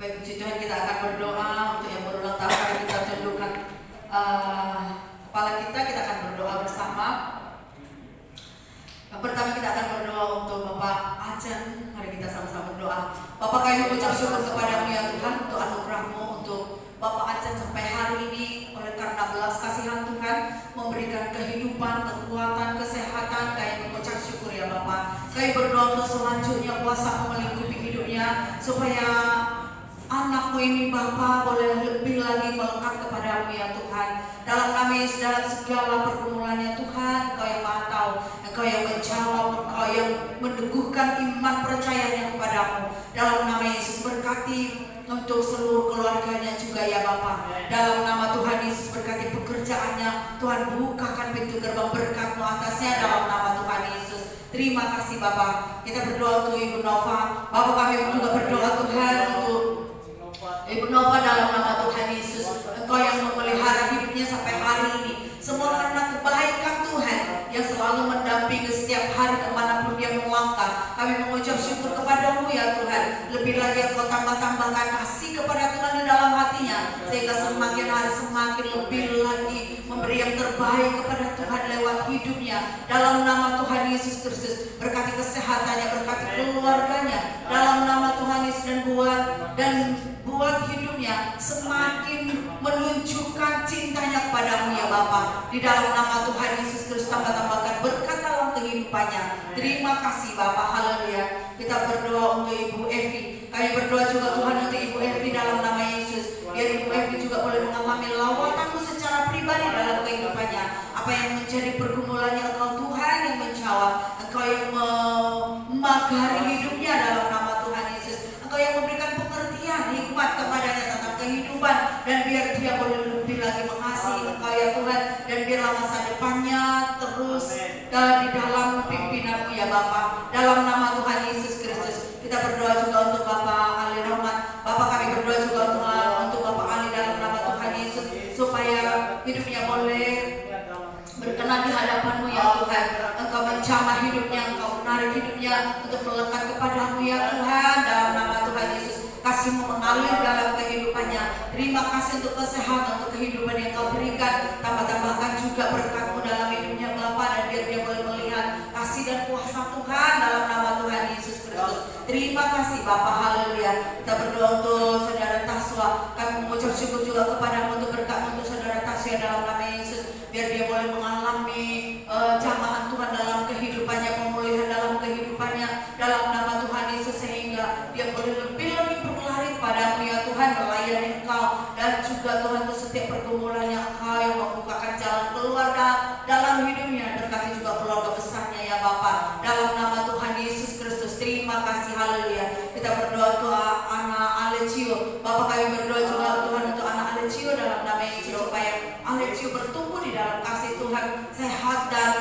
Baik, puji Tuhan, kita akan berdoa untuk yang berulang tahun. Mari kita tundukkan kepala kita akan berdoa bersama. Yang pertama kita akan berdoa untuk Bapak Ajan. Mari kita sama-sama berdoa. Bapak, kami mengucap syukur kepadamu ya Tuhan untuk anugerah-Mu untuk Bapak Ajan sampai hari ini, oleh karena belas kasihan Tuhan memberikan kehidupan, kekuatan, kesehatan. Kami mengucap syukur ya Bapak. Kami berdoa untuk selanjutnya kuasa melingkupi hidupnya, supaya anak-Mu ini Bapa boleh lebih lagi melekat kepadamu ya Tuhan. Dalam nama Yesus, dalam segala pergumulannya Tuhan, Engkau yang Maha Tahu, Engkau yang menjawab, Engkau yang meneguhkan iman percayanya kepadamu. Dalam nama Yesus, berkati untuk seluruh keluarganya juga ya Bapa. Dalam nama Tuhan Yesus, berkati pekerjaannya, Tuhan bukakan pintu gerbang berkat-Mu atasnya dalam nama Tuhan Yesus. Terima kasih Bapak. Kita berdoa untuk Ibu Nova. Bapak, kami juga berdoa Tuhan untuk Ibu Nova dalam nama Tuhan Yesus. Engkau yang memelihara hidupnya sampai hari ini. Semua karena kebaikan Tuhan yang selalu mendampingi setiap hari kemanapun dia melangkah. Kami mengucap syukur kepadamu ya Tuhan. Lebih lagi Engkau tambah-tambahkan kasih kepada Tuhan di dalam hatinya, sehingga semakin hari semakin lebih lagi memberi yang terbaik kepada Tuhan lewat hidupnya. Dalam nama Tuhan Yesus Kristus, berkati kesehatannya, berkati keluarganya dalam nama Tuhan Yesus, dan buat hidupnya semakin menunjukkan cintanya kepadamu ya Bapa. Di dalam nama Tuhan Yesus Kristus, tambah-tambahkan berkat dalam kehidupannya. Terima kasih Bapa, haleluya. Kita berdoa untuk Ibu Evi. Kami berdoa juga Tuhan untuk Ibu Evi dalam nama Yesus. Biar Ibu Evi juga boleh mengalami lawatan-Mu secara pribadi dalam kehidupannya. Apa yang menjadi pergumulannya, Engkau Tuhan yang menjawab. Engkau yang memagari hidupnya dalam nama Tuhan Yesus. Engkau yang memberikan pengertian, hikmat kepadanya tentang kehidupan, dan biar dia boleh lebih lagi mengasihi Engkau ya Tuhan, dan biarlah masa depannya terus di dalam pimpinan-Mu ya Bapa. Dalam nama Tuhan Yesus Kristus, kita berdoa juga untuk Bapak Ali Rahmat. Bapak, kami berdoa juga untuk Bapak Ali dalam nama Tuhan Yesus, supaya hidupnya boleh berkenan di hadapan-Mu ya Tuhan. Engkau menjamah hidupnya, Engkau menarik hidupnya untuk melekat kepadamu ya Tuhan. Dalam nama Tuhan Yesus, kasih-Mu mengalir dalam kehidupannya. Terima kasih untuk kesehatan, untuk kehidupan yang Kau berikan. Tambah-tambahkan juga berkat-Mu dalam hidupnya Bapa, dan biar dia boleh melihat kasih dan kuasa Tuhan dalam nama Tuhan Yesus Kristus. Terima kasih Bapa, haleluya. Kita berdoa untuk Saudara Taswa. Kami mengucap syukur juga kepadamu untuk berkat-Mu untuk Saudara Taswa dalam nama Yesus. Biar dia boleh mengalami jamahan Tuhan dalam kehidupannya, pemulihan dalam kehidupannya dalam nama Tuhan Yesus, sehingga dia boleh lebih berlari kepadamu ya Tuhan, melayani Engkau, dan juga Tuhan untuk setiap pergumulannya Engkau yang membukakan jalan keluar dalam hidupnya. Berkati juga keluarga besarnya ya Bapa, dalam nama Tuhan Yesus Kristus. Terima kasih, haleluya. Kita berdoa untuk anak Alecio. Bapak, kami berdoa juga Tuhan untuk anak Alecio dalam nama Yesus, supaya Alecio bertumbuh di dalam kasih Tuhan, sehat dan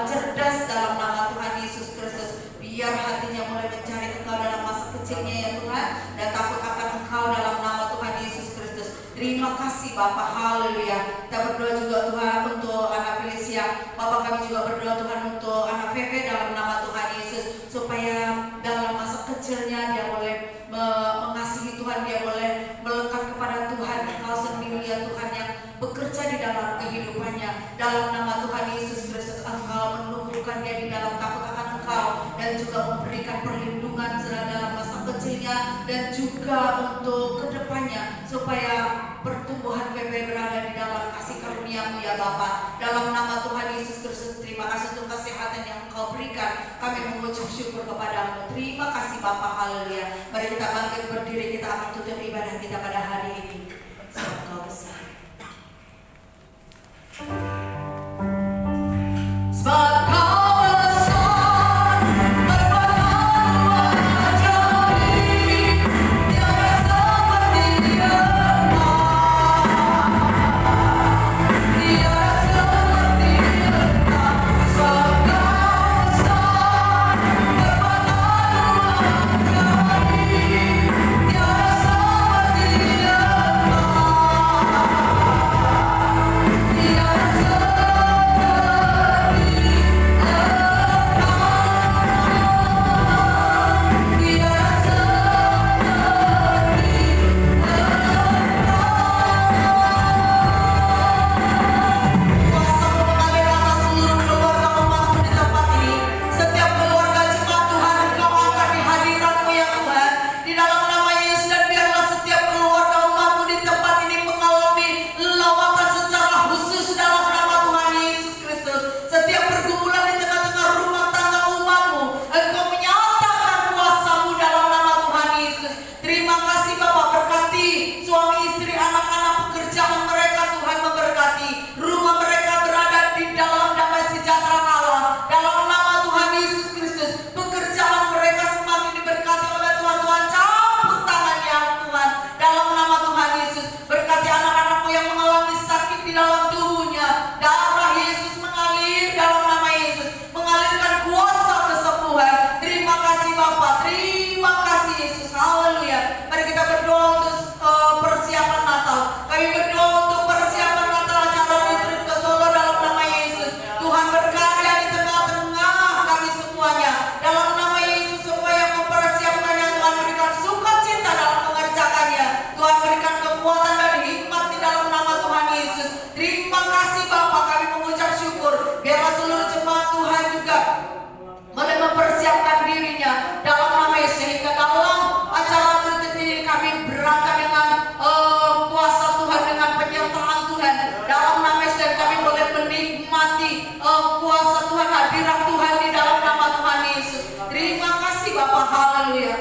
cerdas dalam nama Tuhan Yesus Kristus. Biar hatinya mulai mencari Engkau dalam masa kecilnya ya Tuhan, dan takut akan Engkau dalam nama Tuhan Yesus Kristus. Terima kasih Bapak, haleluya. Kita berdoa juga Tuhan untuk anak Felicia. Bapak, kami juga berdoa Tuhan untuk anak Feve dalam nama Tuhan Yesus, supaya dalam masa kecilnya dia boleh mengasihi Tuhan, dia boleh melekat kepada Tuhan. Engkau sendiri ya Tuhan yang bekerja di dalam kehidupannya. Dalam nama Tuhan Yesus Kristus, Engkau menumbuhkan dia di dalam takut akan Engkau, dan juga memberikan perlindungan dalam masa kecilnya dan juga untuk kedepannya, supaya pertumbuhan Febe berada di dalam kasih karunia-Mu ya Bapa. Dalam nama Tuhan Yesus Kristus, terima kasih untuk kesehatan yang Engkau berikan. Kami mengucap syukur kepadamu. Terima kasih Bapa, haleluya. Mari kita bangkit berdiri, kita akan tutup ibadah kita pada hari ini. Sebab Engkau besar. Sebab Kau besar, berpengalaman ajaib, tiada seperti Engkau, tiada seperti Engkau. Sebab Kau besar, berpengalaman ajaib, tiada seperti Engkau. haleluya.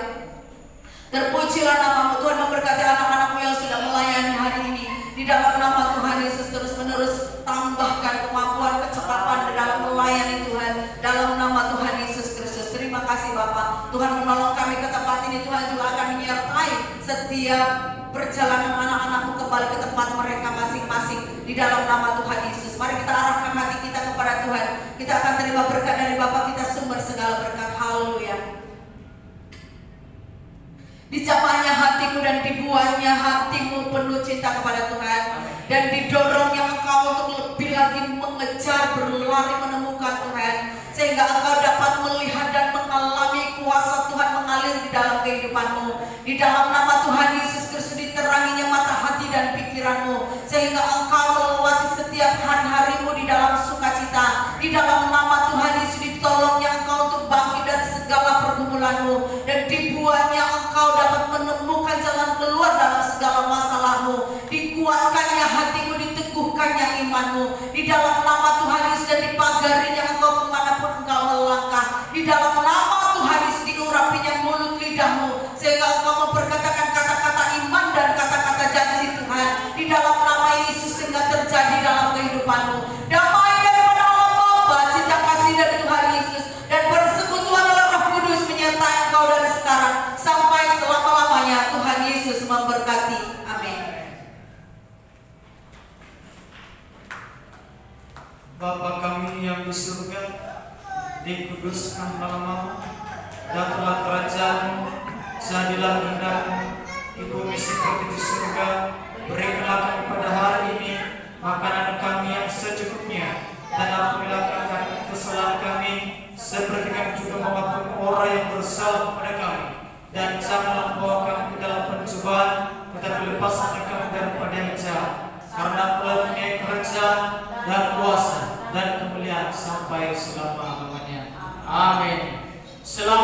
Terpujilah namamu Tuhan, memberkati anak-anakmu yang sudah melayani hari ini. Di dalam nama Tuhan Yesus terus menerus tambahkan kemampuan, kecepatan di dalam melayani Tuhan. Dalam nama Tuhan Yesus Kristus. Terima kasih Bapak. Tuhan menolong kami ke tempat ini. Tuhan juga akan menyertai setiap perjalanan anak-anakmu kembali ke tempat mereka masing-masing. Di dalam nama Tuhan Yesus. Mari kita arahkan hati kita kepada Tuhan. Kita akan terima berkat dari Bapak kita, sumber segala berkat. Haleluya. Dicapanya hatimu dan dibuahnya hatimu penuh cinta kepada Tuhan. Dan didorongnya engkau untuk lebih lagi mengejar, berlari, menemukan Tuhan. Sehingga engkau dapat melihat dan mengalami kuasa Tuhan mengalir di dalam kehidupanmu. Di dalam nama Tuhan Yesus Kristus diteranginya mata hati dan pikiranmu. Sehingga engkau melewati setiap hari-harimu di dalam sukacita. Di dalam nama Tuhan Yesus ditolongnya engkau untuk bangkit dari segala pergumulanmu. Dan dibuahnya engkau dapat menemukan jalan keluar dalam segala masalahmu. Dikuatkannya hatimu, diteguhkannya imanmu. Di dalam nama Tuhan Yesus dan dipagarinya engkau kemanapun engkau melangkah. Di dalam nama Tuhan Yesus diurapinya mulut lidahmu. Sehingga engkau memperkatakan kata-kata iman dan kata-kata janji Tuhan. Di dalam nama Yesus sehingga terjadi dalam kehidupanmu. Damai daripada Allah Bapa, cinta kasih dari Tuhan Yesus, dan persekutuan oleh Roh Kudus menyertai engkau dari sekarang sampai selama-lamanya. Tuhan Yesus memberkati. Amin. Bapa kami yang di surga, dikuduskan namamu, datanglah kerajaan-Mu, jadilah kehendak-Mu di bumi seperti di surga. Berikanlah kami pada hari ini makanan kami yang secukupnya, dan ampunilah kami kesalahan kami, seperti kami juga mengampuni orang yang bersalah kepada kami. Dan janganlah membawa kami ke dalam pencobaan, tetapi lepaskanlah kami daripada yang jahat. Karena Engkau mempunyai kerajaan dan kuasa dan kemuliaan sampai selama-lamanya. Amin. Selamat